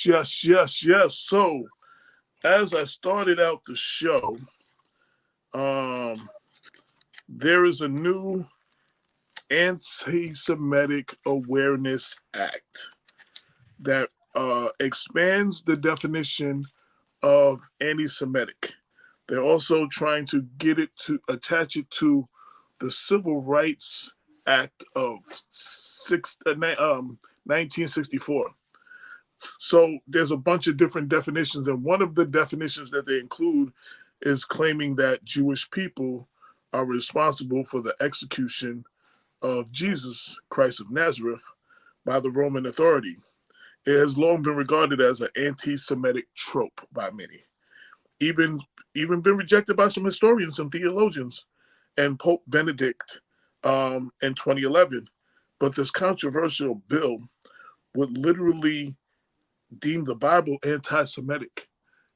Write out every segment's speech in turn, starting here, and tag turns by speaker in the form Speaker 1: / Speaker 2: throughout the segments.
Speaker 1: Yes. So, as I started out the show, there is a new Anti-Semitic Awareness Act that expands the definition of anti-Semitic. They're also trying to get it to attach it to the Civil Rights Act of 1964. So there's a bunch of different definitions, and one of the definitions that they include is claiming that Jewish people are responsible for the execution of Jesus Christ of Nazareth by the Roman authority. It has long been regarded as an anti-Semitic trope by many, even been rejected by some historians and theologians, and Pope Benedict in 2011. But this controversial bill would literally deem the Bible anti-Semitic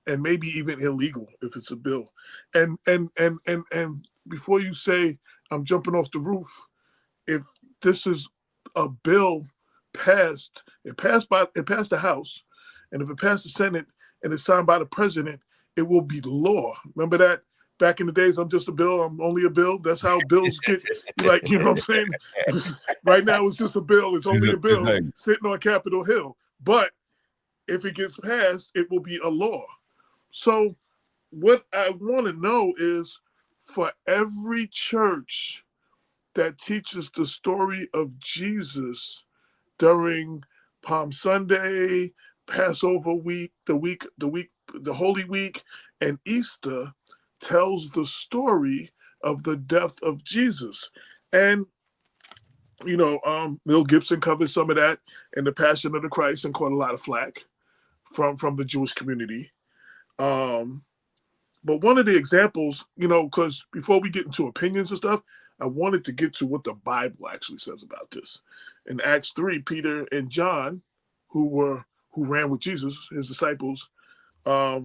Speaker 1: and maybe even illegal if it's a bill. And before you say I'm jumping off the roof, if this is a bill it passed the House, and if it passed the Senate and it's signed by the president, it will be law. Remember that back in the days, I'm just a bill, I'm only a bill. That's how bills get, like, you know what I'm saying? Right now it's just a bill, it's only a bill sitting on Capitol Hill. But if it gets passed, it will be a law. So what I want to know is, for every church that teaches the story of Jesus during Palm Sunday, Passover week, the Holy Week, and Easter, tells the story of the death of Jesus. And Mel Gibson covered some of that in The Passion of the Christ and caught a lot of flack from the Jewish community. But one of the examples, because before we get into opinions and stuff, I wanted to get to what the Bible actually says about this. In Acts 3, Peter and John, who ran with Jesus, his disciples, there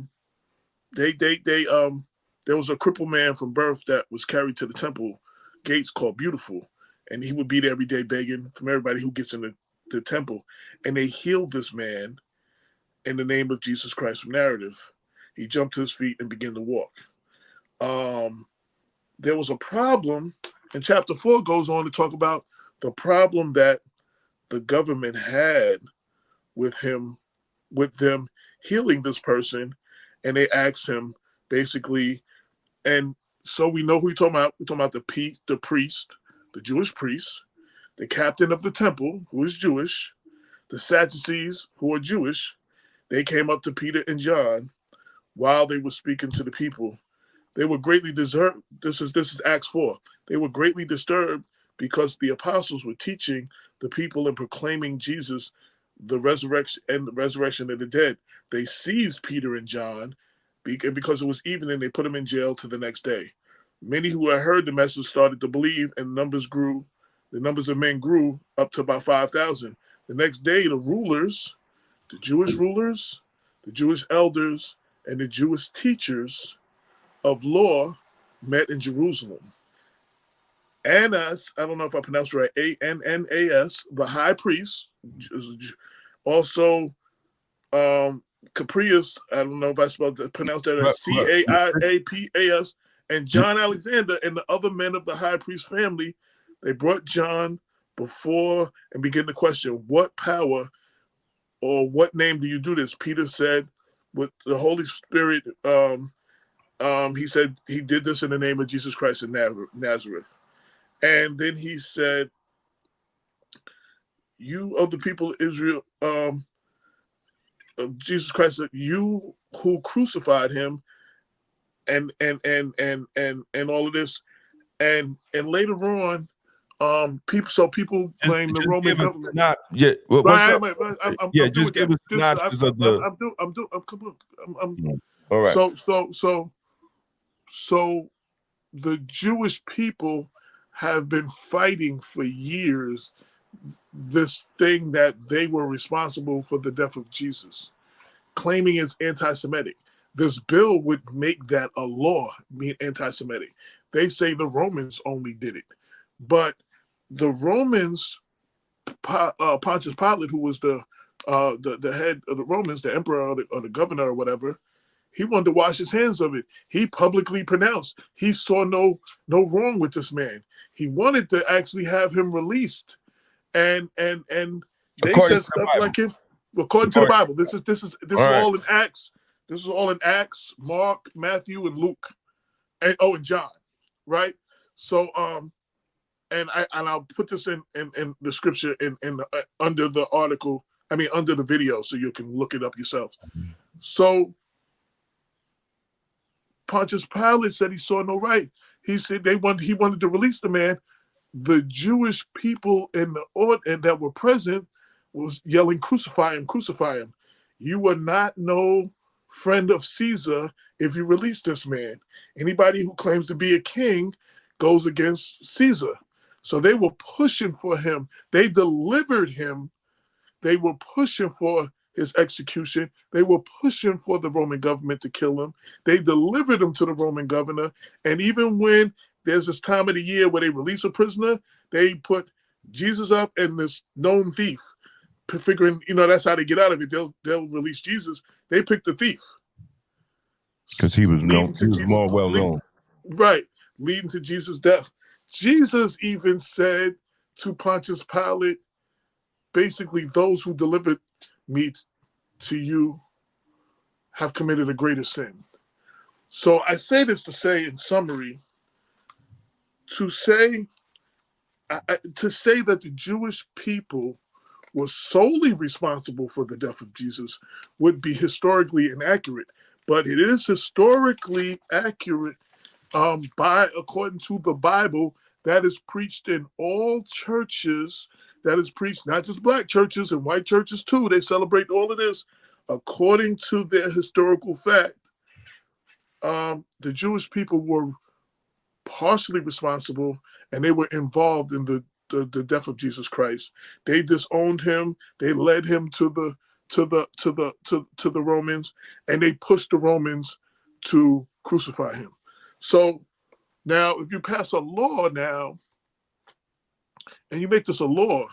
Speaker 1: was a crippled man from birth that was carried to the temple gates called Beautiful, and he would be there every day begging from everybody who gets in the temple. And they healed this man in the name of Jesus Christ from Narrative. He jumped to his feet and began to walk. There was a problem, and chapter 4 goes on to talk about the problem that the government had with them healing this person, and they asked him basically, and so we know who we're talking about. We're talking about the priest, the Jewish priest, the captain of the temple, who is Jewish, the Sadducees, who are Jewish. They came up to Peter and John while they were speaking to the people. They were greatly disturbed. This is Acts 4. They were greatly disturbed because the apostles were teaching the people and proclaiming Jesus, the resurrection of the dead. They seized Peter and John, because it was evening. They put them in jail to the next day. Many who had heard the message started to believe, and the numbers of men grew up to about 5,000. The next day, the Jewish rulers, the Jewish elders, and the Jewish teachers of law met in Jerusalem. Annas, I don't know if I pronounced it right, Annas, the high priest, also Caprius, I don't know if I pronounced that as Caiapas, and John Alexander and the other men of the high priest family. They brought John before and began to question, what power or what name do you do this? Peter said, with the Holy Spirit, he said he did this in the name of Jesus Christ of Nazareth. And then he said, you of the people of Israel, of Jesus Christ, you who crucified him, and all of this, and later on, people blame the Roman government.
Speaker 2: Just give us synopsis of the. All right.
Speaker 1: So the Jewish people have been fighting for years this thing that they were responsible for the death of Jesus, claiming it's anti-Semitic. This bill would make that a law, being anti-Semitic. They say the Romans only did it. But the Romans, Pontius Pilate, who was the the head of the Romans, the emperor or the governor or whatever, he wanted to wash his hands of it. He publicly pronounced he saw no wrong with this man. He wanted to actually have him released, and they
Speaker 2: According
Speaker 1: said
Speaker 2: to the
Speaker 1: stuff
Speaker 2: Bible.
Speaker 1: like him. According to the Bible, this is
Speaker 2: All right.
Speaker 1: all in Acts. This is all in Acts, Mark, Matthew, and Luke, and John, right? So and I'll put this in the scripture in under the article. I mean under the video, so you can look it up yourself. So Pontius Pilate said he saw no right. He said he wanted to release the man. The Jewish people and that were present was yelling, "Crucify him! Crucify him!" You are not no friend of Caesar if you release this man. Anybody who claims to be a king goes against Caesar. So they were pushing for him. They delivered him. They were pushing for his execution. They were pushing for the Roman government to kill him. They delivered him to the Roman governor. And even when there's this time of the year where they release a prisoner, they put Jesus up and this known thief, figuring, that's how they get out of it. They'll release Jesus. They picked the thief.
Speaker 2: Because he was more well known.
Speaker 1: Right. Leading to Jesus' death. Jesus even said to Pontius Pilate, basically, those who delivered me to you have committed a greater sin. So I say this to say, in summary, to say that the Jewish people were solely responsible for the death of Jesus would be historically inaccurate. But it is historically accurate according to the Bible, that is preached in all churches. That is preached not just black churches and white churches too. They celebrate all of this according to their historical fact. The Jewish people were partially responsible, and they were involved in the death of Jesus Christ. They disowned him. They led him to the Romans, and they pushed the Romans to crucify him. So now, if you pass a law now, and you make this a law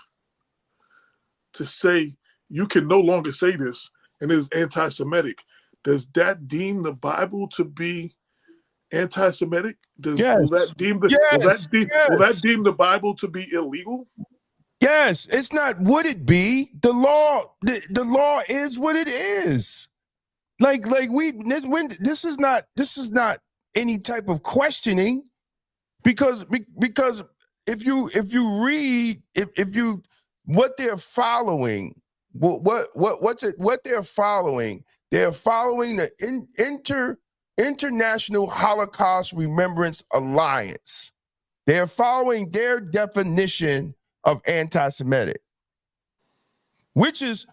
Speaker 1: to say you can no longer say this, and it is anti-Semitic, does that deem the Bible to be anti-Semitic?
Speaker 2: Yes.
Speaker 1: Will that deem the Bible to be illegal?
Speaker 2: Yes, it's not. Would it be? The law is what it is. This is not any type of questioning, because if you read what they're following, what they're following, the International Holocaust Remembrance Alliance. They're following their definition of anti-Semitic, which is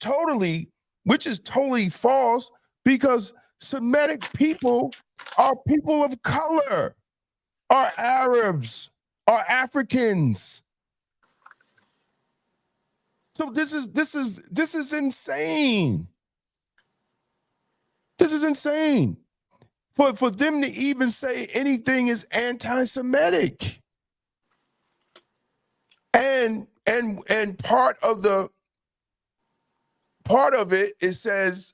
Speaker 2: totally false, because Semitic people are people of color, are Arabs, are Africans. So this is insane. This is insane. For them to even say anything is anti-Semitic. And part of it says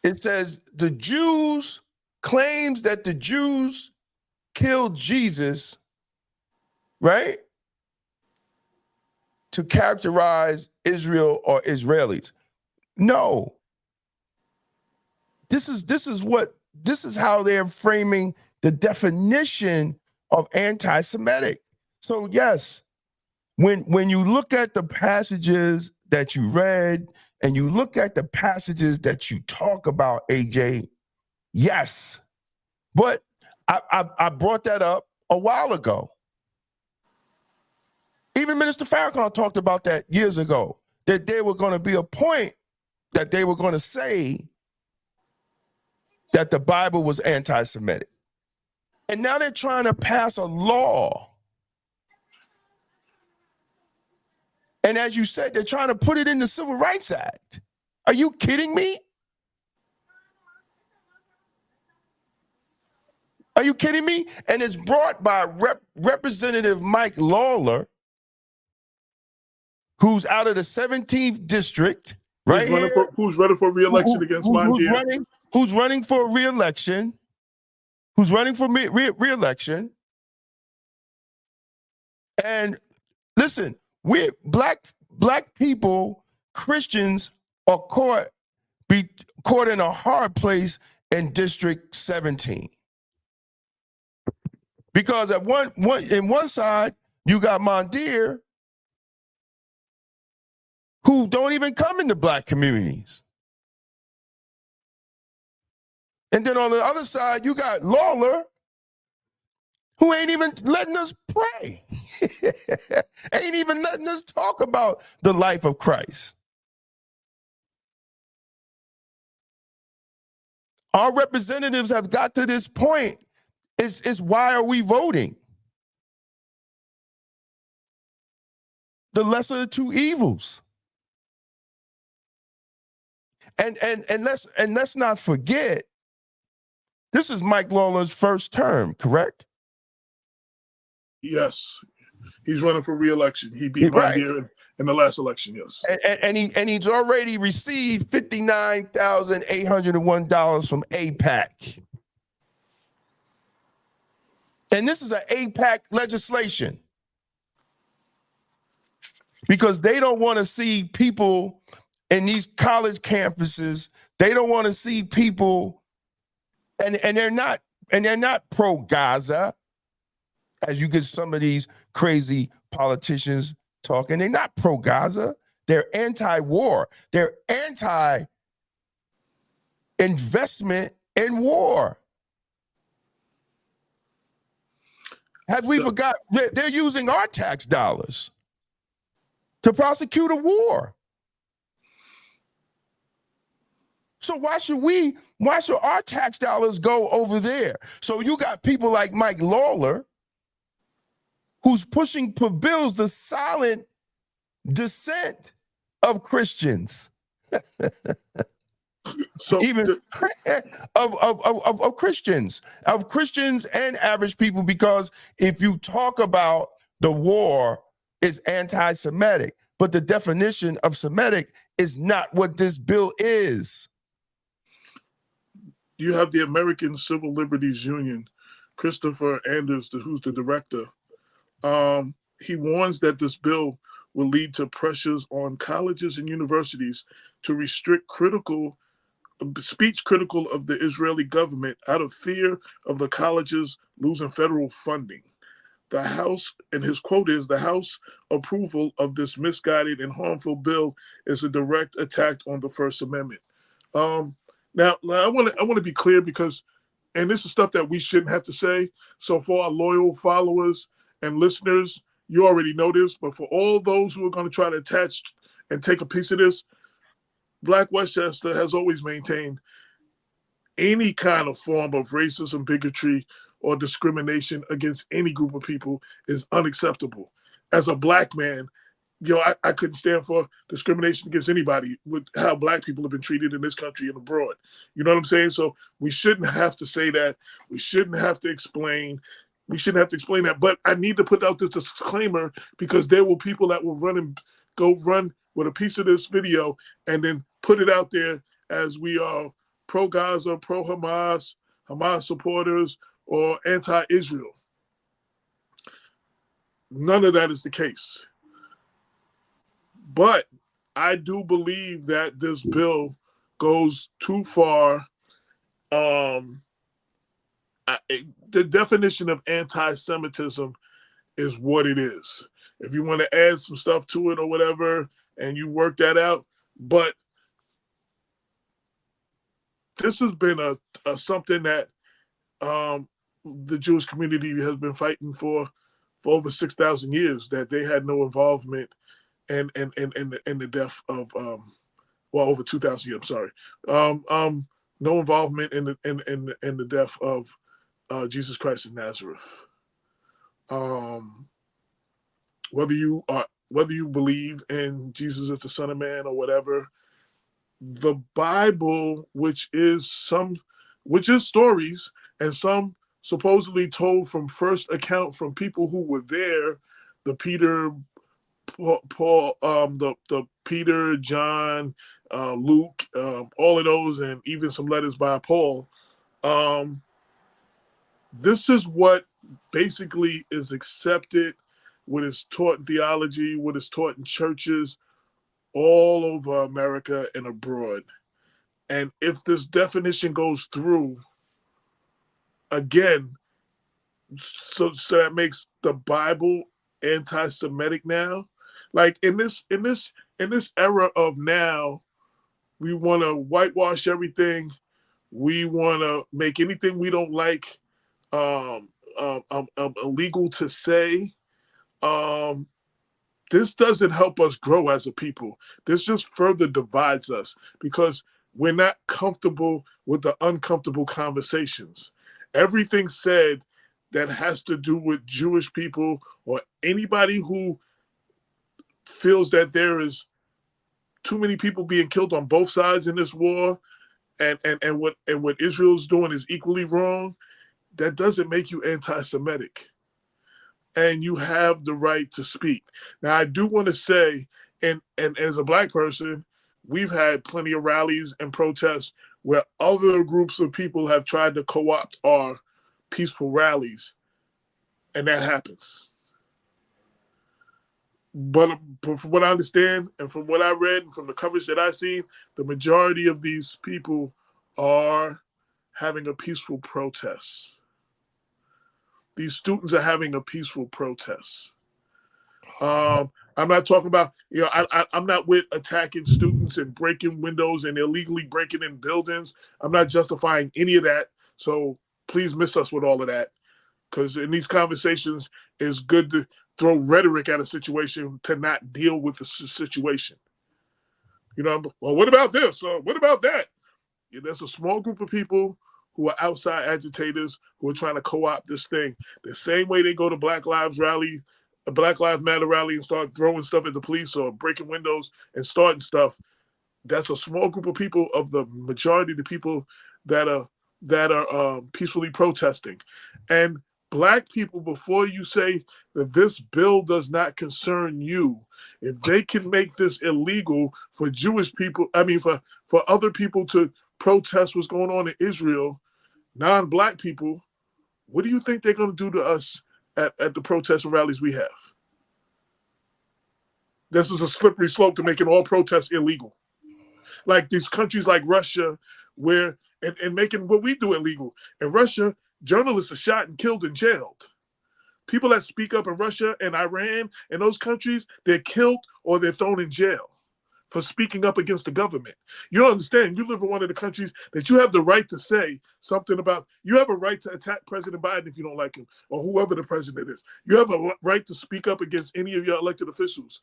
Speaker 2: the Jews claims that the Jews killed Jesus, right? To characterize Israel or Israelis. No. This is how they're framing the definition of anti-Semitic. So yes, when you look at the passages that you read and you look at the passages that you talk about, AJ, yes. But I brought that up a while ago. Even Minister Farrakhan talked about that years ago, that there were going to be a point that they were going to say that the Bible was anti-Semitic. And now they're trying to pass a law. And as you said, they're trying to put it in the Civil Rights Act. Are you kidding me? Are you kidding me? And it's brought by Representative Mike Lawler, who's out of the 17th district, right here.
Speaker 1: Who's running for re-election against Mondier?
Speaker 2: Who's running for re-election? Who's running for re-election? And listen, we black people, Christians, are caught in a hard place in District 17. Because at one side, you got Mondier, who don't even come into black communities. And then on the other side, you got Lawler, who ain't even letting us pray. Ain't even letting us talk about the life of Christ. Our representatives have got to this point. It's why are we voting? The lesser of two evils. And let's not forget, this is Mike Lawler's first term, correct?
Speaker 1: Yes, he's running for re-election. He beat Mondier in the last election. Yes,
Speaker 2: and he's already received $59,801 from AIPAC. And this is an AIPAC legislation because they don't want to see people in these college campuses. They don't want to see people, and they're not pro-Gaza, as you get some of these crazy politicians talking. They're not pro-Gaza. They're anti-war. They're anti-investment in war. Have we forgot? They're using our tax dollars to prosecute a war. So why should our tax dollars go over there? So you got people like Mike Lawler, who's pushing for bills the silent dissent of Christians.
Speaker 1: So
Speaker 2: even of Christians and average people, because if you talk about the war, it's anti-Semitic, but the definition of Semitic is not what this bill is.
Speaker 1: You have the American Civil Liberties Union, Christopher Anders, who's the director. He warns that this bill will lead to pressures on colleges and universities to restrict speech critical of the Israeli government out of fear of the colleges losing federal funding. The House, and his quote is, "The House approval of this misguided and harmful bill is a direct attack on the First Amendment." Now I want to be clear, because, and this is stuff that we shouldn't have to say. So for our loyal followers and listeners, you already know this, but for all those who are going to try to attach and take a piece of this, Black Westchester has always maintained any kind of form of racism, bigotry, or discrimination against any group of people is unacceptable. As a Black man, I couldn't stand for discrimination against anybody with how Black people have been treated in this country and abroad. You know what I'm saying? So we shouldn't have to say that. We shouldn't have to explain. We shouldn't have to explain that. But I need to put out this disclaimer, because there will people that will go run with a piece of this video and then put it out there as we are pro-Gaza, pro-Hamas, Hamas supporters, or anti-Israel. None of that is the case. But I do believe that this bill goes too far. The definition of anti-Semitism is what it is. If you want to add some stuff to it or whatever, and you work that out, but this has been a something that the Jewish community has been fighting for over 6,000 years, that they had no involvement in the death of over 2,000 years. I'm sorry, no involvement in the death of Jesus Christ of Nazareth. Whether you believe in Jesus as the Son of Man or whatever, the Bible, which is stories, and some supposedly told from first account from people who were there, the Peter, Paul, the Peter, John, Luke, all of those, and even some letters by Paul. This is what basically is accepted, what is taught in theology, what is taught in churches all over America and abroad. And if this definition goes through, again, so that makes the Bible anti-Semitic now. Like in this era of now, we want to whitewash everything. We want to make anything we don't like illegal to say. This doesn't help us grow as a people. This just further divides us because we're not comfortable with the uncomfortable conversations. Everything said that has to do with Jewish people or anybody who feels that there is too many people being killed on both sides in this war and what Israel's doing is equally wrong, that doesn't make you anti-Semitic. And you have the right to speak. Now, I do want to say, and as a Black person, we've had plenty of rallies and protests where other groups of people have tried to co-opt our peaceful rallies, and that happens. But from what I understand, and from what I read, and from the coverage that I've seen, the majority of these people are having a peaceful protest. These students are having a peaceful protest. I'm not talking about, I'm not with attacking students and breaking windows and illegally breaking in buildings. I'm not justifying any of that. So please miss us with all of that. Because in these conversations, it's good to throw rhetoric at a situation to not deal with the situation. Well, what about this? What about that? There's a small group of people who are outside agitators who are trying to co-opt this thing. The same way they go to Black Lives Matter rally and start throwing stuff at the police or breaking windows and starting stuff. That's a small group of people of the majority of the people that are peacefully protesting. And Black people, before you say that this bill does not concern you, if they can make this illegal for Jewish people, for other people to protest what's going on in Israel, non-Black people, what do you think they're going to do to us at the protests and rallies we have? This is a slippery slope to making all protests illegal. Like these countries like Russia, where and making what we do illegal. In Russia, journalists are shot and killed and jailed. People that speak up in Russia and Iran and those countries, they're killed or they're thrown in jail for speaking up against the government. You don't understand. You live in one of the countries that you have the right to say something about. You have a right to attack President Biden if you don't like him or whoever the president is. You have a right to speak up against any of your elected officials.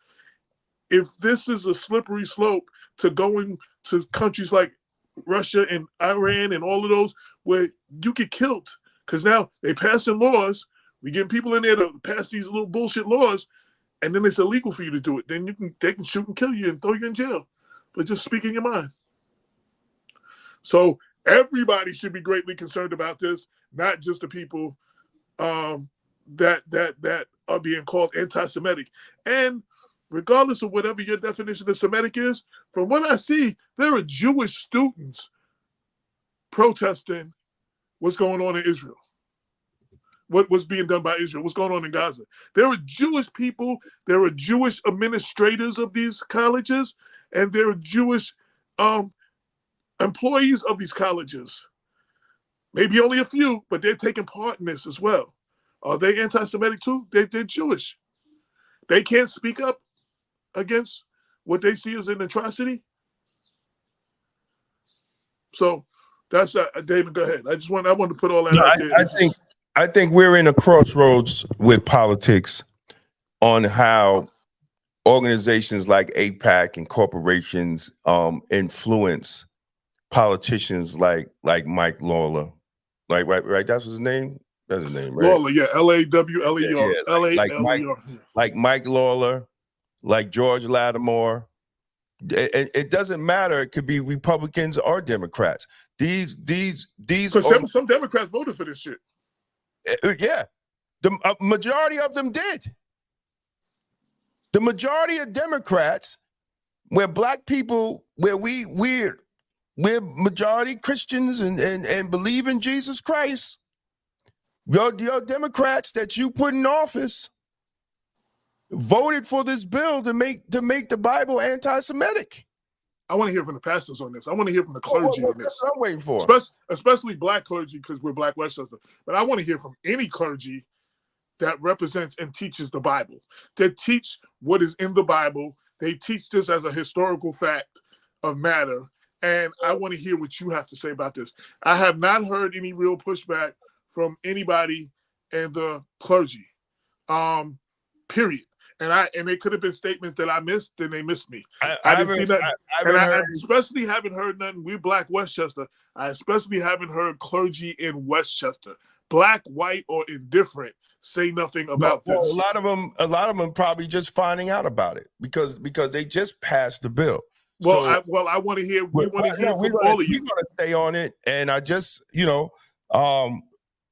Speaker 1: If this is a slippery slope to going to countries like Russia and Iran and all of those where you get killed, because now they passing laws, we getting people in there to pass these little bullshit laws, and then it's illegal for you to do it. Then they can shoot and kill you and throw you in jail for just speaking your mind. So everybody should be greatly concerned about this, not just the people that are being called anti-Semitic. And regardless of whatever your definition of Semitic is, from what I see, there are Jewish students protesting what's going on in Israel. What's being done by Israel, what's going on in Gaza. There are Jewish people, there are Jewish administrators of these colleges, and there are Jewish employees of these colleges. Maybe only a few, but they're taking part in this as well. Are they anti-Semitic too? They're Jewish. They can't speak up against what they see as an atrocity. So that's Damon, go ahead. I want to put all that out there.
Speaker 2: I think we're in a crossroads with politics on how organizations like AIPAC and corporations influence politicians like Mike Lawler. Right? That's his name? That's his name, right?
Speaker 1: Lawler, yeah. Lawler.
Speaker 2: Yeah. Like Mike Lawler, like George Lattimore. It doesn't matter. It could be Republicans or Democrats. These
Speaker 1: because some Democrats voted for this shit.
Speaker 2: Yeah, the majority of them did. The majority of Democrats, where black people, where we're majority Christians and believe in Jesus Christ, your Democrats that you put in office voted for this bill to make the Bible anti-Semitic.
Speaker 1: I want to hear from the pastors on this. I want to hear from the clergy on this.
Speaker 2: That's what I'm waiting for.
Speaker 1: Especially black clergy, because we're Black Westchester. But I want to hear from any clergy that represents and teaches the Bible, that teach what is in the Bible. They teach this as a historical fact of matter. And I want to hear what you have to say about this. I have not heard any real pushback from anybody in the clergy, period. And they could have been statements that I missed, and they missed me. I didn't see nothing. I especially haven't heard nothing. We're Black Westchester. I especially haven't heard clergy in Westchester, black, white, or indifferent, say nothing about this.
Speaker 2: A lot of them probably just finding out about it because they just passed the bill.
Speaker 1: Well, I want to hear. We want to hear from all of you.
Speaker 2: We're going to stay on it, and I just,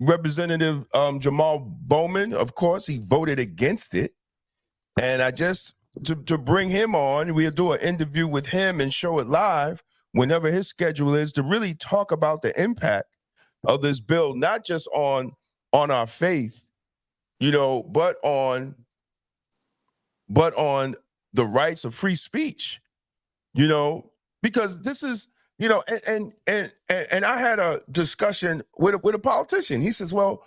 Speaker 2: Representative Jamal Bowman, of course, he voted against it. And I just, to bring him on, we'll do an interview with him and show it live whenever his schedule is, to really talk about the impact of this bill, not just on our faith, but on the rights of free speech, because this is, and I had a discussion with a politician. He says, well,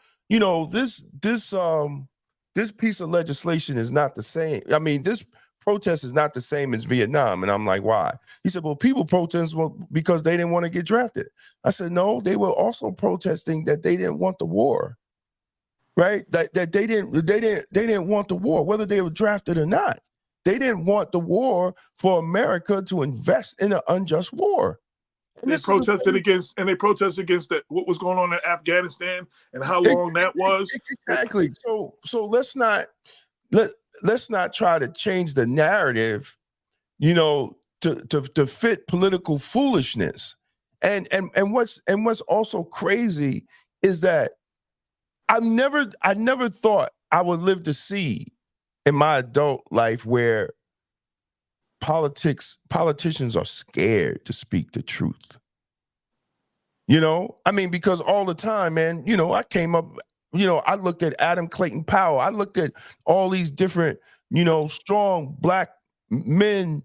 Speaker 2: this piece of legislation is not the same. I mean, this protest is not the same as Vietnam. And I'm like, why? He said, well, people protest because they didn't want to get drafted. I said, no, they were also protesting that they didn't want the war, right? That they didn't want the war, whether they were drafted or not. They didn't want the war for America to invest in an unjust war.
Speaker 1: And they protested against what was going on in Afghanistan and how long that was.
Speaker 2: Exactly. So let's not try to change the narrative, to fit political foolishness. And what's also crazy is that I never thought I would live to see in my adult life where politicians are scared to speak the truth. Because all the time, man, I came up, I looked at Adam Clayton Powell. I looked at all these different, strong black men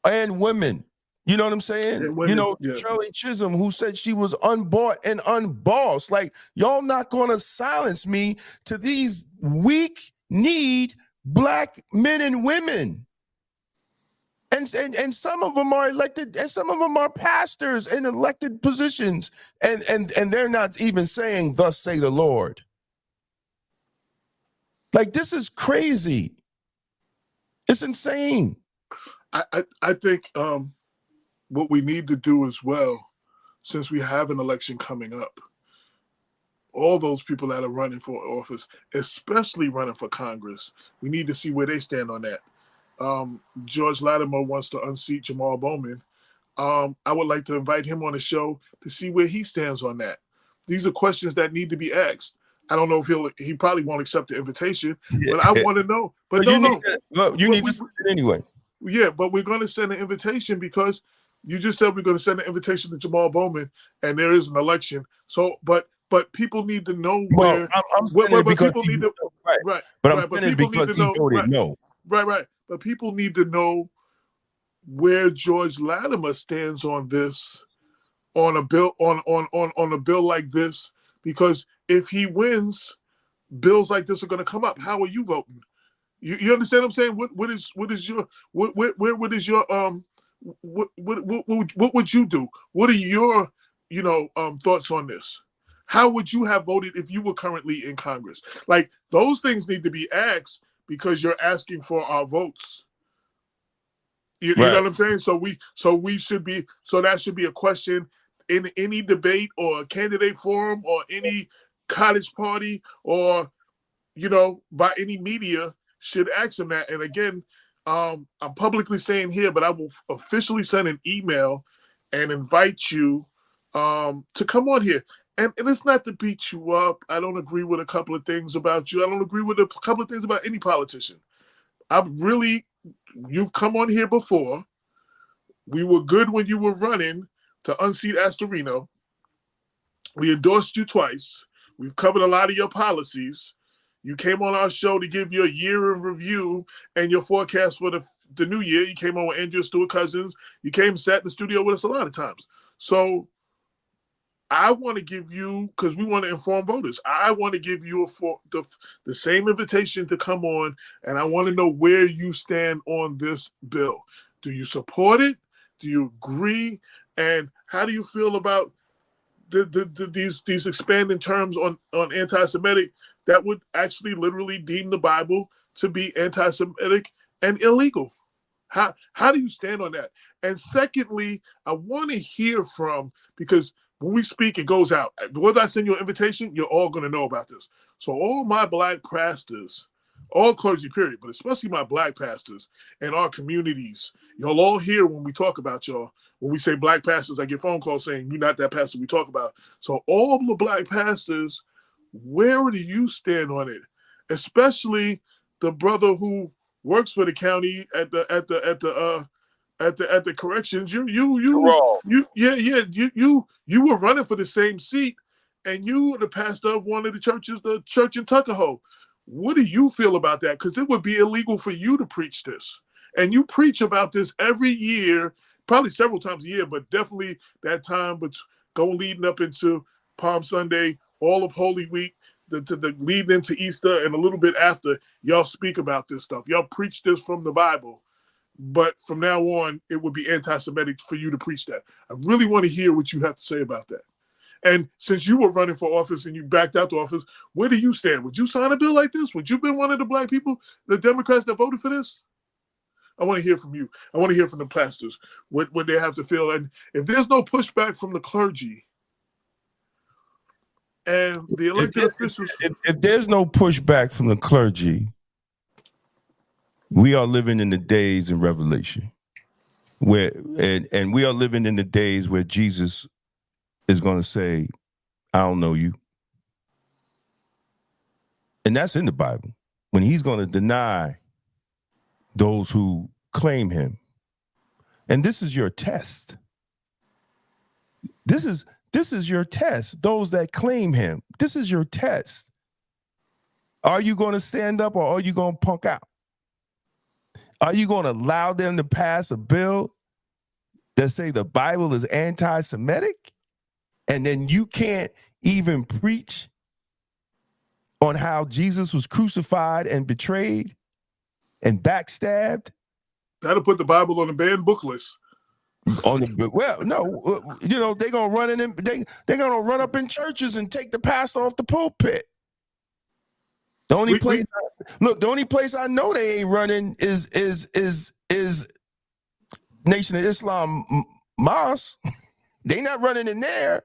Speaker 2: and women. You know what I'm saying? Women, Shirley Chisholm, who said she was unbought and unbossed. Like, y'all not going to silence me to these weak-kneed black men and women. And some of them are elected, and some of them are pastors in elected positions, and they're not even saying, "Thus say the Lord." Like, this is crazy. It's insane.
Speaker 1: I think what we need to do as well, since we have an election coming up, all those people that are running for office, especially running for Congress, we need to see where they stand on that. George Latimer wants to unseat Jamal Bowman. I would like to invite him on the show to see where he stands on that. These are questions that need to be asked. I don't know if he probably won't accept the invitation, but I want to know. But
Speaker 2: you need to send it anyway.
Speaker 1: Yeah, but we're going to send an invitation because you just said we're going to send an invitation to Jamal Bowman, and there is an election. So, but people need to know where. People need to right.
Speaker 2: But I'm saying it because he voted no.
Speaker 1: Right. But people need to know where George Latimer stands on this, on a bill, on a bill like this, because if he wins, bills like this are going to come up. How are you voting? You understand what I'm saying? What would you do? What are your thoughts on this? How would you have voted if you were currently in Congress? Like, those things need to be asked because you're asking for our votes. You know what I'm saying? So that should be a question in any debate or candidate forum or any cottage party or by any media should ask them that. And again, I'm publicly saying here, but I will officially send an email and invite you to come on here. And it's not to beat you up. I don't agree with a couple of things about you. I don't agree with a couple of things about any politician. You've come on here before. We were good when you were running to unseat Astorino. We endorsed you twice. We've covered a lot of your policies. You came on our show to give your year in review and your forecast for the new year. You came on with Andrea Stewart Cousins. You came and sat in the studio with us a lot of times. So I want to give you, because we want to inform voters, I want to give you the same invitation to come on, and I want to know where you stand on this bill. Do you support it? Do you agree? And how do you feel about these expanding terms on anti-Semitic that would actually literally deem the Bible to be anti-Semitic and illegal? How do you stand on that? And secondly, I want to hear from, because when we speak, it goes out. Whether I send you an invitation, you're all going to know about this. So all my black pastors, all clergy period, but especially my black pastors and our communities, y'all all hear when we talk about y'all. When we say black pastors, I get phone calls saying, you're not that pastor we talk about. So all the black pastors, where do you stand on it? Especially the brother who works for the county at the corrections. You were running for the same seat, and you were the pastor of one of the churches, the church in Tuckahoe. What do you feel about that? Because it would be illegal for you to preach this, and you preach about this every year, probably several times a year, but definitely that time, but leading up into Palm Sunday, all of Holy Week, the leading into Easter, and a little bit after. Y'all speak about this stuff. Y'all preach this from the Bible. But from now on, it would be anti-Semitic for you to preach that. I really want to hear what you have to say about that. And since you were running for office and you backed out the office, where do you stand? Would you sign a bill like this? Would you have been one of the black people, the Democrats that voted for this? I want to hear from you. I want to hear from the pastors, what they have to feel. And if there's no pushback from the clergy and the elected officials.
Speaker 2: If there's no pushback from the clergy, we are living in the days in Revelation where, and we are living in the days where Jesus is going to say, I don't know you. And that's in the Bible. When he's going to deny those who claim him. And this is your test. This is your test. Those that claim him. This is your test. Are you going to stand up or are you going to punk out? Are you going to allow them to pass a bill that say the Bible is anti-Semitic? And then you can't even preach on how Jesus was crucified and betrayed and backstabbed?
Speaker 1: That'll put the Bible on the banned book list.
Speaker 2: Well, no, they're gonna run in. They're gonna run up in churches and take the pastor off the pulpit. The only place I know they ain't running is Nation of Islam mosque. They not running in there.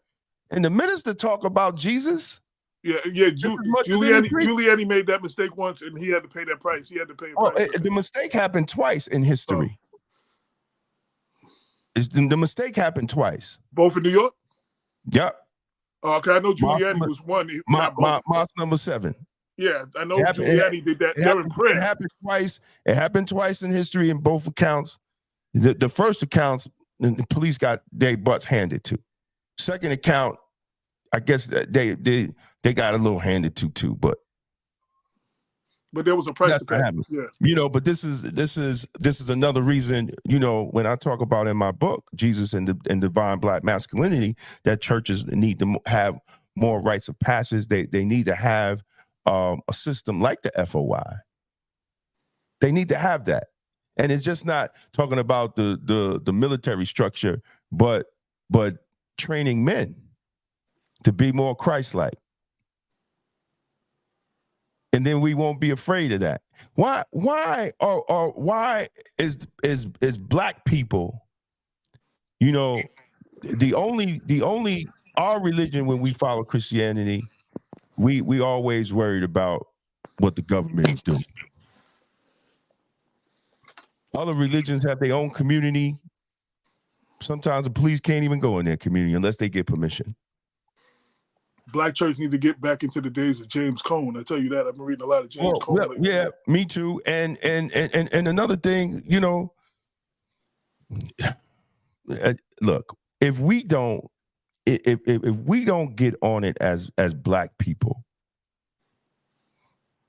Speaker 2: And the minister talk about Jesus.
Speaker 1: Yeah. Giuliani made that mistake once, and he had to pay that price. He had to pay a price.
Speaker 2: The mistake happened twice in history. The mistake happened twice.
Speaker 1: Both in New York?
Speaker 2: Yep.
Speaker 1: Okay, I know Giuliani was one.
Speaker 2: Mosque number 7.
Speaker 1: Yeah, I know Giuliani did that during prayer.
Speaker 2: It happened twice. It happened twice in history in both accounts. The first accounts, the police got their butts handed to. Second account, I guess they got a little handed to too, but
Speaker 1: there was a price to pay.
Speaker 2: Yeah. But this is another reason, when I talk about in my book, Jesus and divine black masculinity, that churches need to have more rites of passage. They need to have a system like the FOI. They need to have that. And it's just not talking about the military structure, but training men to be more Christ-like. And then we won't be afraid of that. Why is black people, the only our religion, when we follow Christianity, we always worried about what the government is doing. Other religions have their own community. Sometimes the police can't even go in their community unless they get permission.
Speaker 1: Black church need to get back into the days of James Cone. I tell you that. I've been reading a lot of James Cone lately.
Speaker 2: Yeah, me too. And another thing, look, if we don't get on it as Black people,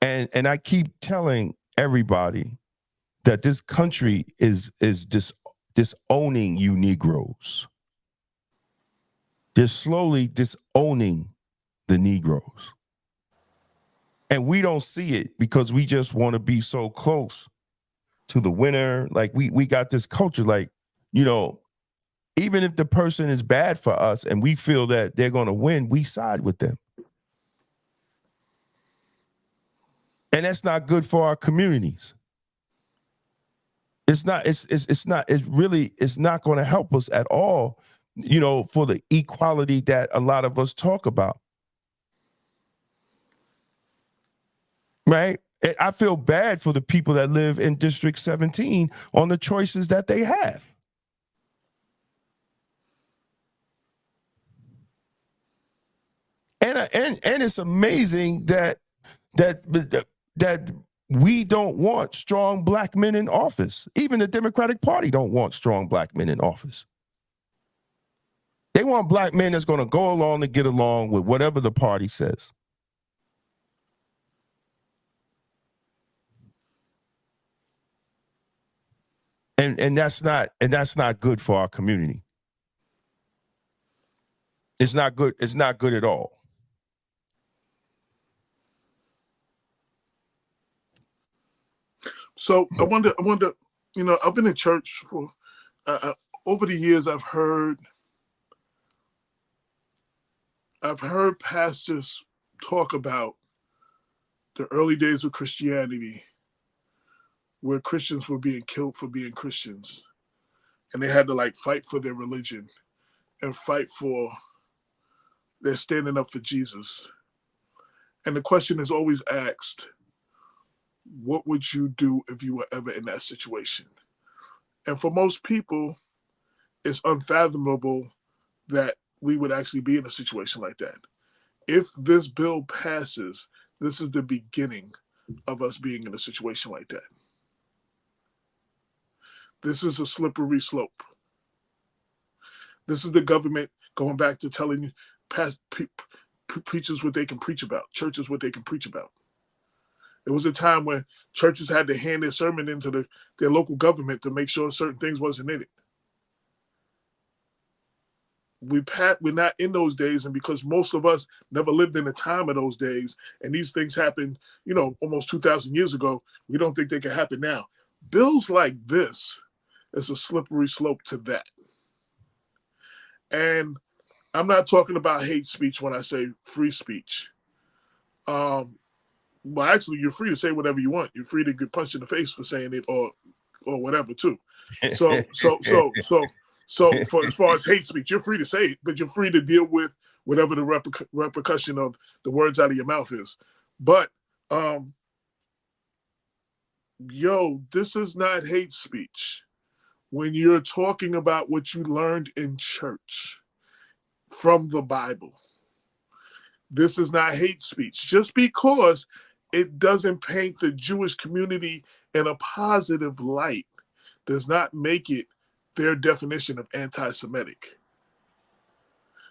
Speaker 2: and I keep telling everybody that this country is disowning you Negroes. They're slowly disowning the Negroes. And we don't see it because we just want to be so close to the winner. Like we got this culture, like, even if the person is bad for us and we feel that they're going to win, we side with them. And that's not good for our communities. It's not going to help us at all, for the equality that a lot of us talk about. Right? I feel bad for the people that live in District 17 on the choices that they have. And it's amazing that we don't want strong Black men in office. Even the Democratic Party don't want strong Black men in office. They want Black men that's going to go along and get along with whatever the party says. And that's not good for our community. It's not good. It's not good at all.
Speaker 1: So I wonder, I've been in church for, over the years, I've heard pastors talk about the early days of Christianity, where Christians were being killed for being Christians. And they had to fight for their religion and fight for their standing up for Jesus. And the question is always asked, what would you do if you were ever in that situation? And for most people, it's unfathomable that we would actually be in a situation like that. If this bill passes, this is the beginning of us being in a situation like that. This is a slippery slope. This is the government going back to telling preachers what they can preach about, churches what they can preach about. There was a time when churches had to hand their sermon into their local government to make sure certain things wasn't in it. We're not in those days, and because most of us never lived in the time of those days, and these things happened, almost 2,000 years ago, we don't think they can happen now. Bills like this is a slippery slope to that. And I'm not talking about hate speech when I say free speech. Well, actually, you're free to say whatever you want. You're free to get punched in the face for saying it, or whatever too. So for as far as hate speech, you're free to say it, but you're free to deal with whatever the repercussion of the words out of your mouth is. But this is not hate speech when you're talking about what you learned in church from the Bible. This is not hate speech. Just because it doesn't paint the Jewish community in a positive light does not make it their definition of anti-Semitic.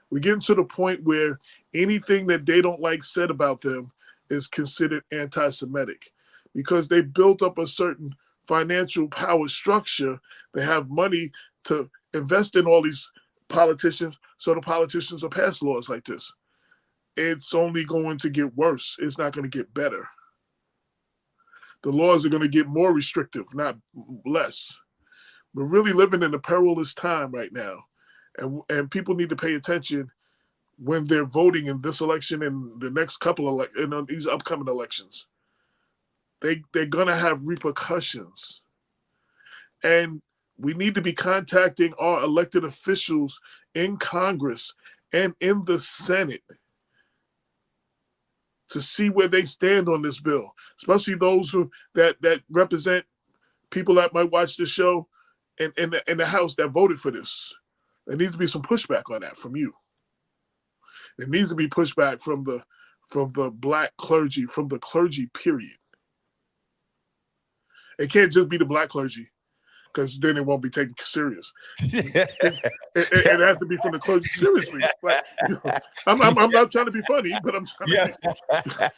Speaker 1: We're getting to the point where anything that they don't like said about them is considered anti-Semitic because they built up a certain financial power structure. They have money to invest in all these politicians, so the politicians will pass laws like this. It's only going to get worse. It's not going to get better. The laws are going to get more restrictive, not less. We're really living in a perilous time right now. And people need to pay attention when they're voting in this election and the next couple of in these upcoming elections. They're going to have repercussions. And we need to be contacting our elected officials in Congress and in the Senate to see where they stand on this bill, especially those that represent people that might watch the show in the House that voted for this. There needs to be some pushback on that from you. It needs to be pushback from the black clergy, from the clergy, period. It can't just be the black clergy, because then it won't be taken serious. It has to be from the clergy. Seriously, like, I'm not trying to be funny, but I'm trying to.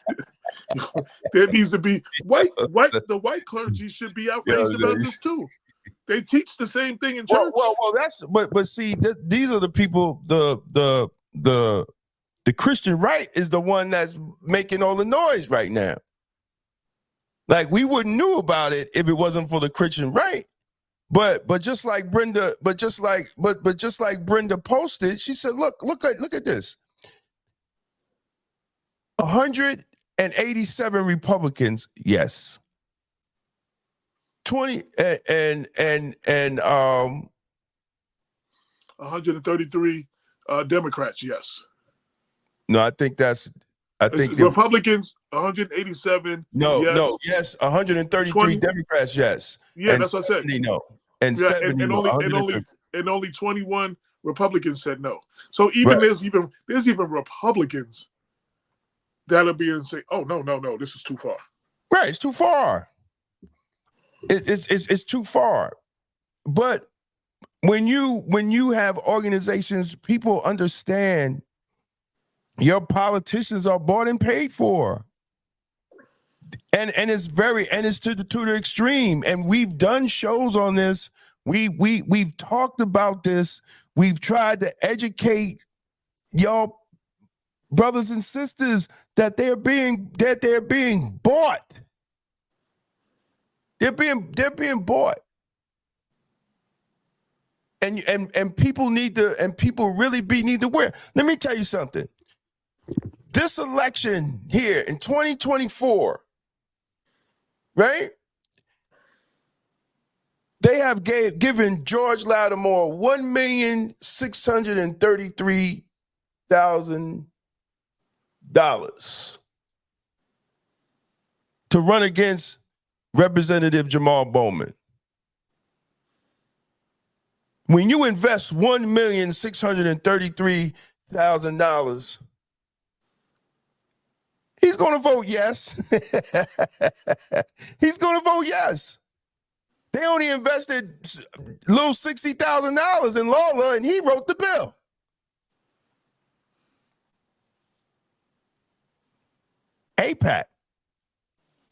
Speaker 1: There needs to be the white clergy should be outraged about this too. They teach the same thing in church.
Speaker 2: Well, that's but see, these are the people. The Christian right is the one that's making all the noise right now. Like, we wouldn't knew about it if it wasn't for the Christian right. But just like Brenda, but just like Brenda posted, she said, look at this. 187 Republicans, yes.
Speaker 1: 133 Democrats, yes.
Speaker 2: No, I think
Speaker 1: Republicans 187.
Speaker 2: Yes, 133 20, Democrats, yes.
Speaker 1: Yeah, and that's what I said.
Speaker 2: No, and 70
Speaker 1: and only 21 Republicans said no. So even there's even Republicans that'll be and say, oh no, this is too far.
Speaker 2: Right, it's too far. It's too far. But when you have organizations, people understand your politicians are bought and paid for. And it's to the extreme. And we've done shows on this. We've talked about this. We've tried to educate y'all brothers and sisters that they're being bought. They're being bought. And people need to wear. Let me tell you something. This election here in 2024, right? They have given George Lattimore $1,633,000 to run against Representative Jamal Bowman. When you invest $1,633,000, he's going to vote yes. He's going to vote yes. They only invested little $60,000 in Lawler, and he wrote the bill. APAC.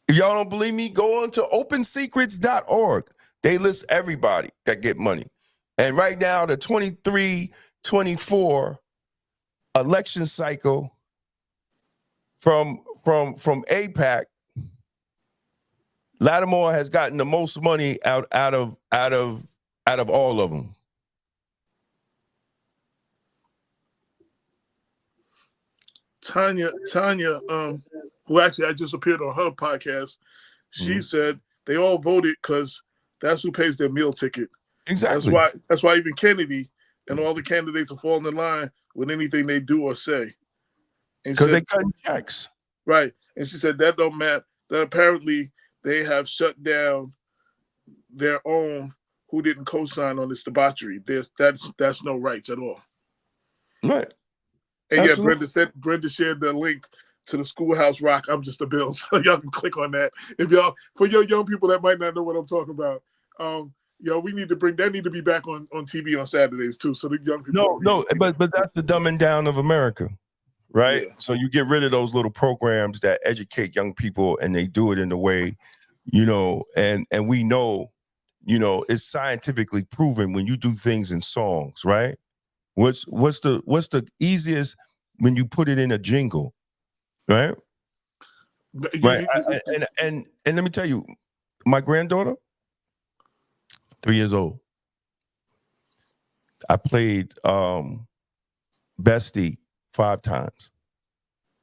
Speaker 2: If y'all don't believe me, go on to opensecrets.org. They list everybody that get money. And right now, the 23-24 election cycle from APAC, Lattimore has gotten the most money out of all of them.
Speaker 1: Tanya, who actually I just appeared on her podcast, she said they all voted because that's who pays their meal ticket.
Speaker 2: Exactly.
Speaker 1: That's why even Kennedy and all the candidates are falling in line with anything they do or say.
Speaker 2: Because they cut checks.
Speaker 1: Right. And she said that don't matter. That apparently they have shut down their own who didn't co-sign on this debauchery. That's no rights at all.
Speaker 2: Right.
Speaker 1: And absolutely. Yeah, Brenda shared the link to the Schoolhouse Rock, I'm Just a Bill. So y'all can click on that. If y'all, for your young people that might not know what I'm talking about, we need to bring that need to be back on TV on Saturdays too. So the young people.
Speaker 2: But that's the dumbing down of America, right? Yeah. So you get rid of those little programs that educate young people, and they do it in a way, and we know, it's scientifically proven when you do things in songs, right? What's the easiest when you put it in a jingle, right? Right. And let me tell you, my granddaughter, 3 years old. I played Bestie 5 times.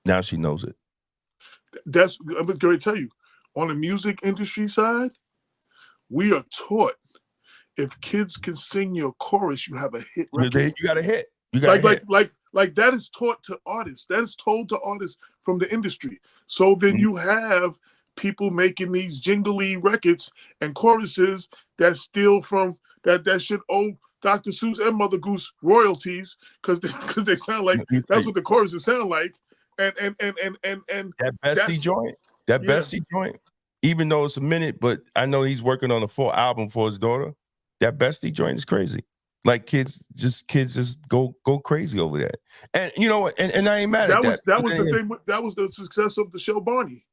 Speaker 2: Now she knows it.
Speaker 1: I'm going to tell you, on the music industry side, we are taught if kids can sing your chorus, you have a hit record.
Speaker 2: You got a hit.
Speaker 1: Like that is taught to artists. That is told to artists from the industry. So then you have people making these jingly records and choruses that steal from that should owe Dr. Seuss and Mother Goose royalties because they sound like that's what the choruses sound like. And
Speaker 2: that Bessie joint, Bessie joint, even though it's a minute, but I know he's working on a full album for his daughter. That Bessie joint is crazy. Like kids just go crazy over that. And you know what? And I ain't mad at that.
Speaker 1: That was the thing. That was the success of the show Barney.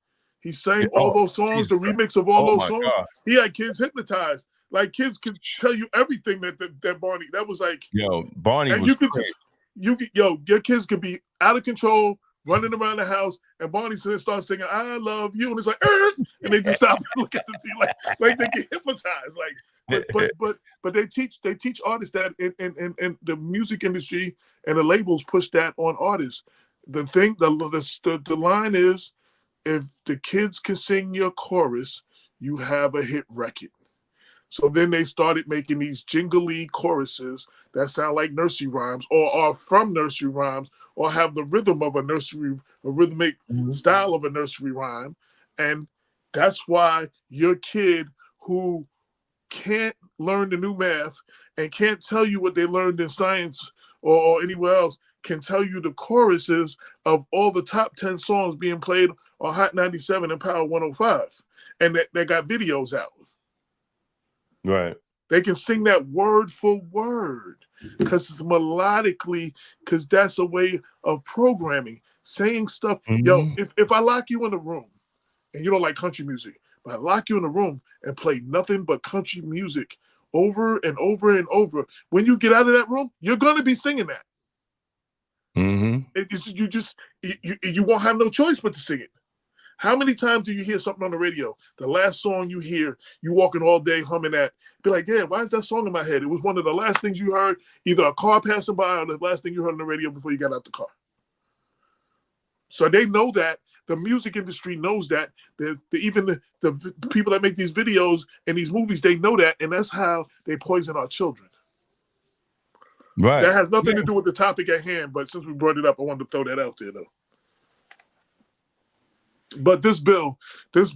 Speaker 1: He sang all those songs, the remix of all those songs. God. He had kids hypnotized. Like kids could tell you everything that Barney. That was like
Speaker 2: Barney was
Speaker 1: you could just your kids could be out of control, running around the house, and Barney starts singing "I love you," and it's like, and they just stop and look at the TV like they get hypnotized. Like, but they teach artists that in the music industry and the labels push that on artists. The thing, the line is, if the kids can sing your chorus, you have a hit record. So then they started making these jingly choruses that sound like nursery rhymes or are from nursery rhymes or have the rhythm of a rhythmic style of a nursery rhyme. And that's why your kid who can't learn the new math and can't tell you what they learned in science or anywhere else can tell you the choruses of all the top 10 songs being played on Hot 97 and Power 105. And they got videos out.
Speaker 2: Right.
Speaker 1: They can sing that word for word because it's melodically, because that's a way of programming, saying stuff. Yo, if I lock you in a room and you don't like country music, but I lock you in a room and play nothing but country music over and over and over, when you get out of that room, you're going to be singing that. You won't have no choice but to sing it. How many times do you hear something on the radio? The last song you hear, you walking all day humming that. Be like, damn, why is that song in my head? It was one of the last things you heard, either a car passing by or the last thing you heard on the radio before you got out the car. So they know that. The music industry knows that. Even the people that make these videos and these movies, they know that. And that's how they poison our children.
Speaker 2: Right.
Speaker 1: That has nothing to do with the topic at hand. But since we brought it up, I wanted to throw that out there, though. But this bill is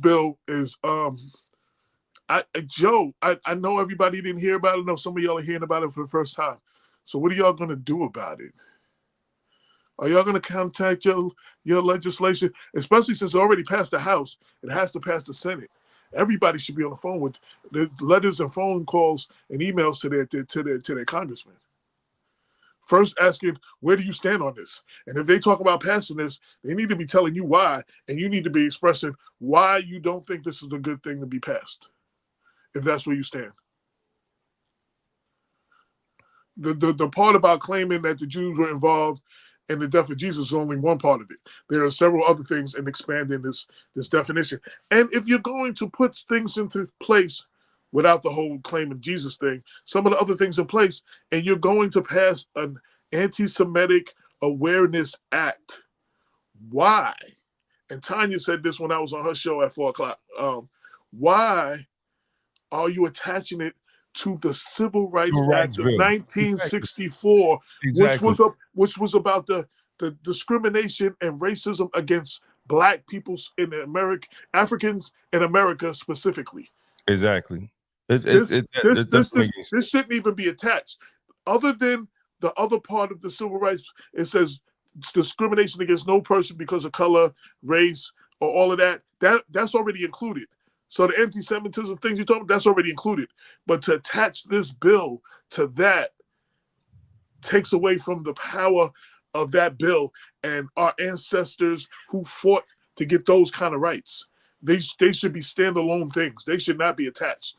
Speaker 1: Joe, I know everybody didn't hear about it. I know some of y'all are hearing about it for the first time. So what are y'all gonna do about it? Are y'all gonna contact your legislation, especially since it already passed the House? It has to pass the Senate. Everybody should be on the phone with the letters and phone calls and emails to their congressman. First asking, where do you stand on this? And if they talk about passing this, they need to be telling you why, and you need to be expressing why you don't think this is a good thing to be passed, if that's where you stand. The part about claiming that the Jews were involved in the death of Jesus is only one part of it. There are several other things in expanding this definition. And if you're going to put things into place without the whole claim of Jesus thing, some of the other things in place, and you're going to pass an Anti-Semitic Awareness Act. Why? And Tanya said this when I was on her show at 4 o'clock. Why are you attaching it to the Civil Rights Act of 1964, exactly. which was about the discrimination and racism against Black people in America, Africans in America specifically?
Speaker 2: Exactly.
Speaker 1: This shouldn't even be attached. Other than the other part of the civil rights, it says discrimination against no person because of color, race, or all of that. That's already included. So the anti-Semitism things you're talking about, that's already included. But to attach this bill to that takes away from the power of that bill and our ancestors who fought to get those kind of rights. They should be standalone things. They should not be attached.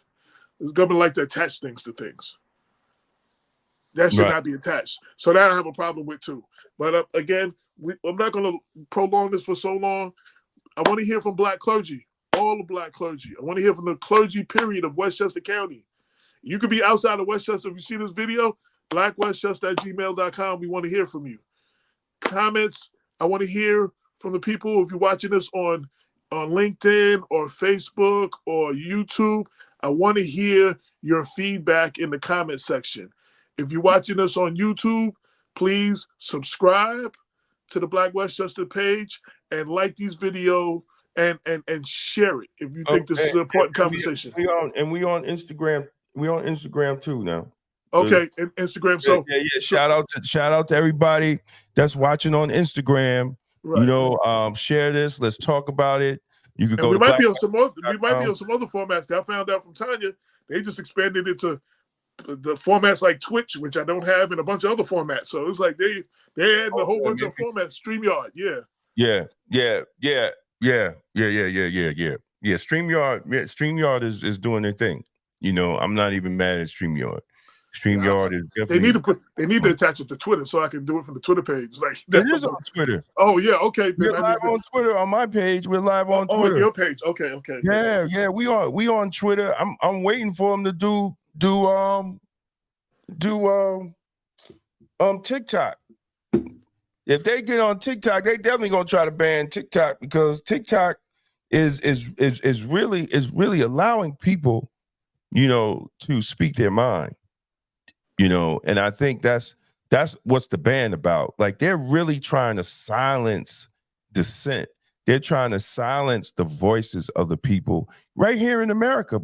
Speaker 1: The government like to attach things to things. That should not be attached. So that I have a problem with too. But again, I'm not going to prolong this for so long. I want to hear from Black clergy, all the Black clergy. I want to hear from the clergy period of Westchester County. You could be outside of Westchester. If you see this video, blackwestchester@gmail.com. We want to hear from you. Comments. I want to hear from the people. If you're watching this on LinkedIn or Facebook or YouTube, I want to hear your feedback in the comment section. If you're watching us on YouTube, please subscribe to the Black Westchester page and like these videos and share it if you think this is an important conversation.
Speaker 2: We on Instagram Instagram too now.
Speaker 1: Okay, and Instagram.
Speaker 2: Yeah,
Speaker 1: So,
Speaker 2: yeah, yeah.
Speaker 1: so
Speaker 2: Shout out to everybody that's watching on Instagram.
Speaker 1: right.
Speaker 2: Share this. Let's talk about it. You could
Speaker 1: And
Speaker 2: go
Speaker 1: we
Speaker 2: to
Speaker 1: might be on some more. We might be
Speaker 2: black.com.
Speaker 1: on some other formats that I found out from Tanya. They just expanded it to the formats like Twitch, which I don't have, and a bunch of other formats. So it's like they're adding a whole bunch of formats. StreamYard, yeah.
Speaker 2: Yeah. StreamYard is doing their thing. I'm not even mad at StreamYard. StreamYard is definitely.
Speaker 1: They need to attach it to Twitter so I can do it from the Twitter page. Like
Speaker 2: It is on Twitter.
Speaker 1: Oh yeah, okay.
Speaker 2: We're
Speaker 1: Then
Speaker 2: live on Twitter on my page. We're live on Twitter.
Speaker 1: On your page. Okay.
Speaker 2: Yeah. We on Twitter. I'm waiting for them to do TikTok. If they get on TikTok, they definitely gonna try to ban TikTok, because TikTok is really allowing people, to speak their mind. And I think that's what's the ban about. Like, they're really trying to silence dissent. They're trying to silence the voices of the people right here in America.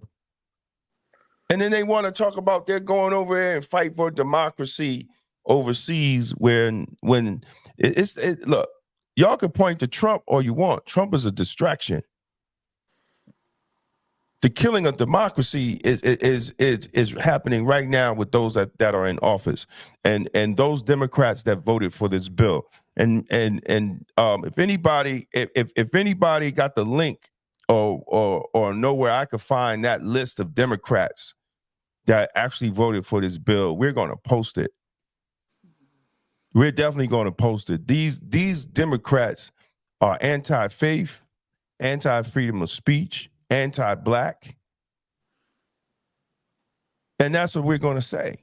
Speaker 2: And then they want to talk about they're going over there and fight for democracy overseas, when look, y'all can point to Trump all you want. Trump is a distraction. The killing of democracy is happening right now with those that are in office, and those Democrats that voted for this bill. And if anybody got the link or know where I could find that list of Democrats that actually voted for this bill, we're going to post it. We're definitely going to post it. These Democrats are anti-faith, anti-freedom of speech, anti-black, and that's what we're going to say.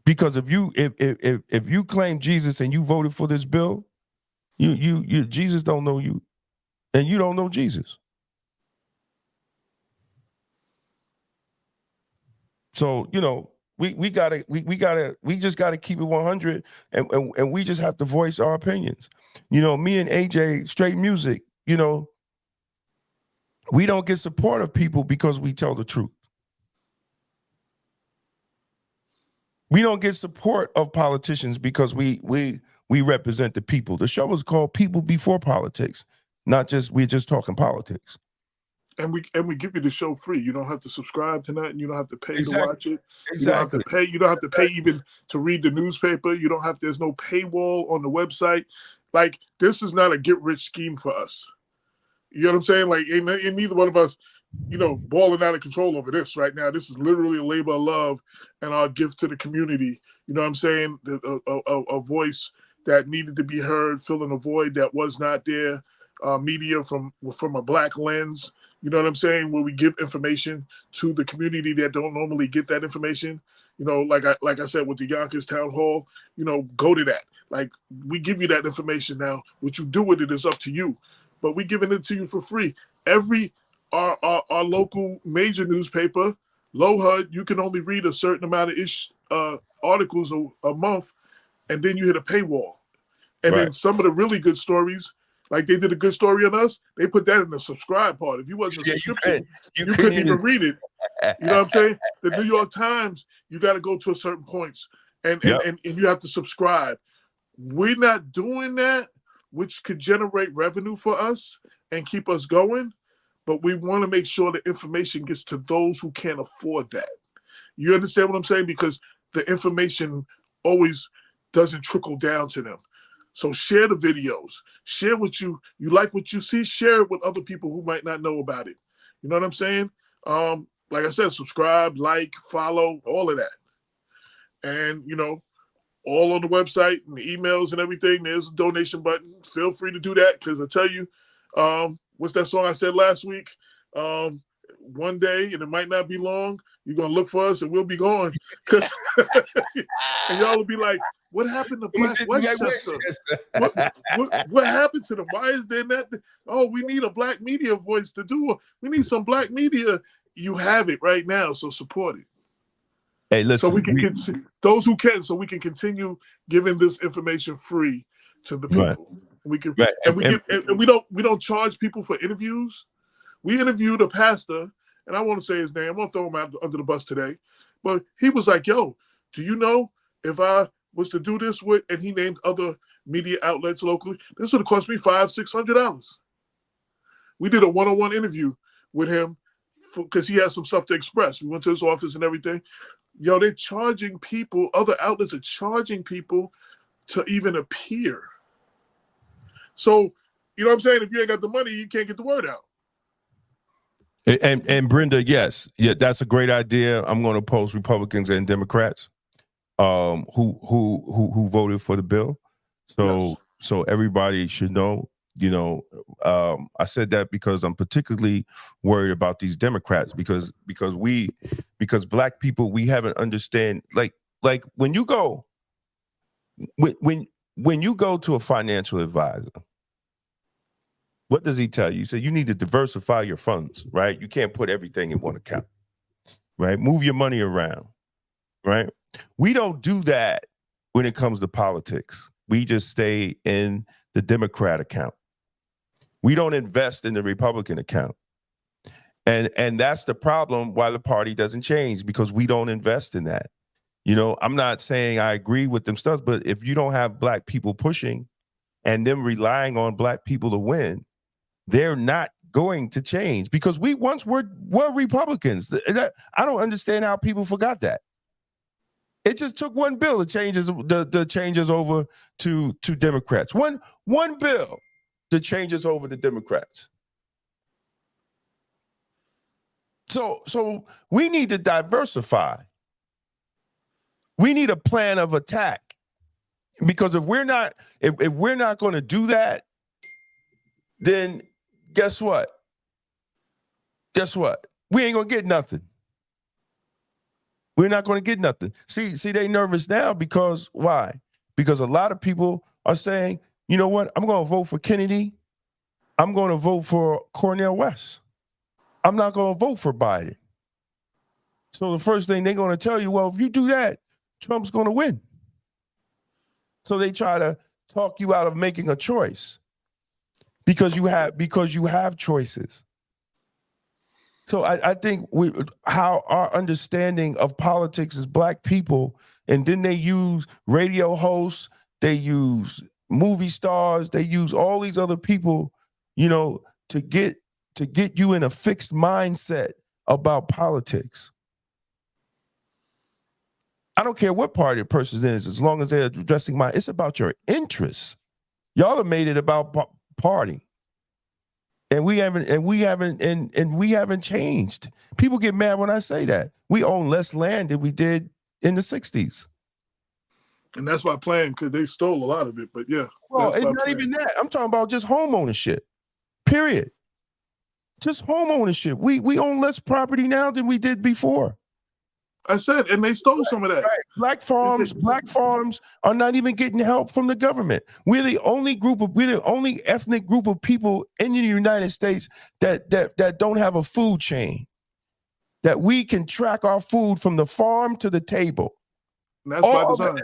Speaker 2: Because if you claim Jesus and you voted for this bill, you Jesus don't know you, and you don't know Jesus. So we just gotta keep it 100, and we just have to voice our opinions. Me and AJ Straight Music, we don't get support of people because we tell the truth. We don't get support of politicians because we represent the people. The show is called People Before Politics, not just we're just talking politics.
Speaker 1: And we give you the show free. You don't have to subscribe to that, and you don't have to pay to watch it.
Speaker 2: Exactly.
Speaker 1: You don't have to pay. You don't have to pay even to read the newspaper. You don't have. There's no paywall on the website. Like, this is not a get rich scheme for us. You know what I'm saying? Like, and neither one of us, balling out of control over this right now. This is literally a labor of love and our gift to the community. You know what I'm saying? A voice that needed to be heard, filling a void that was not there. Media from a black lens. You know what I'm saying? Where we give information to the community that don't normally get that information. Like I said with the Yonkers Town Hall, go to that. Like, we give you that information now. What you do with it is up to you. But we giving it to you for free. Our local major newspaper, LoHUD, you can only read a certain amount of articles a month, and then you hit a paywall. And then some of the really good stories, like they did a good story on us, they put that in the subscribe part. If you wasn't a subscription, you couldn't even read it. You know what I'm saying? The New York Times, you got to go to a certain points, and you have to subscribe. We're not doing that, which could generate revenue for us and keep us going. But we want to make sure the information gets to those who can't afford that. You understand what I'm saying? Because the information always doesn't trickle down to them. So share the videos. Share what you like what you see. Share it with other people who might not know about it. You know what I'm saying? Like I said, subscribe, like, follow, all of that. And, all on the website and the emails and everything, there's a donation button. Feel free to do that, because I tell you, what's that song I said last week? One day, and it might not be long, you're going to look for us and we'll be gone. And y'all will be like, what happened to Black Westchester? What happened to them? Why is there not? Oh, we need a black media voice to do it. We need some black media. You have it right now, so support it.
Speaker 2: Hey, listen.
Speaker 1: So we can those who can, so we can continue giving this information free to the people. Right. We can, and we don't charge people for interviews. We interviewed a pastor, and I want to say his name. I'm going to throw him out under the bus today. But he was like, yo, do you know if I was to do this with, and he named other media outlets locally, this would have cost me $500-$600. We did a one-on-one interview with him because he has some stuff to express. We went to his office and everything. Yo, they're charging people, other outlets are charging people to even appear. So, you know what I'm saying? If you ain't got the money, you can't get the word out.
Speaker 2: And Brenda, yes, yeah, that's a great idea. I'm going to post Republicans and Democrats who voted for the bill. So everybody should know. You know, I said that because I'm particularly worried about these Democrats because Black people, we haven't understand like when you go when you go to a financial advisor, what does he tell you? He said you need to diversify your funds, right? You can't put everything in one account, right? Move your money around, right? We don't do that when it comes to politics. We just stay in the Democrat account. We don't invest in the Republican account. And that's the problem why the party doesn't change, because we don't invest in that. You know, I'm not saying I agree with them stuff, but if you don't have Black people pushing and them relying on Black people to win, they're not going to change, because we once were Republicans. I don't understand how people forgot that. It just took one bill to change the changes over to Democrats. One bill to change us over to Democrats. So we need to diversify. We need a plan of attack, because if we're not going to do that, then guess what? We ain't gonna get nothing. We're not going to get nothing. See, they nervous now because why? Because a lot of people are saying, you know what? I'm going to vote for Kennedy. I'm going to vote for Cornel West. I'm not going to vote for Biden. So the first thing they're going to tell you, well, if you do that, Trump's going to win. So they try to talk you out of making a choice because you have choices. So I think how our understanding of politics as Black people, and then they use radio hosts, they use movie stars, they use all these other people, you know, to get you in a fixed mindset about politics. I don't care what party the person is, as long as they're addressing it's about your interests. Y'all have made it about party. And we haven't changed. People get mad when I say that. We own less land than we did in the 60s.
Speaker 1: And that's my plan, because they stole a lot of it. But yeah.
Speaker 2: Well, it's not even that. I'm talking about just home ownership. Period. Just home ownership. We own less property now than we did before.
Speaker 1: I said, and they stole some of that.
Speaker 2: Right. Black farms are not even getting help from the government. We're the only ethnic group of people in the United States that don't have a food chain, that we can track our food from the farm to the table.
Speaker 1: And that's by design.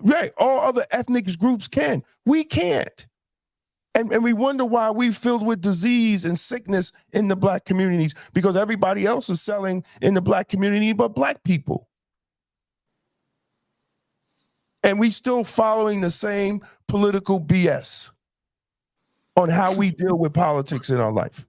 Speaker 2: Right. All other ethnic groups can. We can't. And we wonder why we're filled with disease and sickness in the Black communities, because everybody else is selling in the Black community but Black people. And we still following the same political BS on how we deal with politics in our life.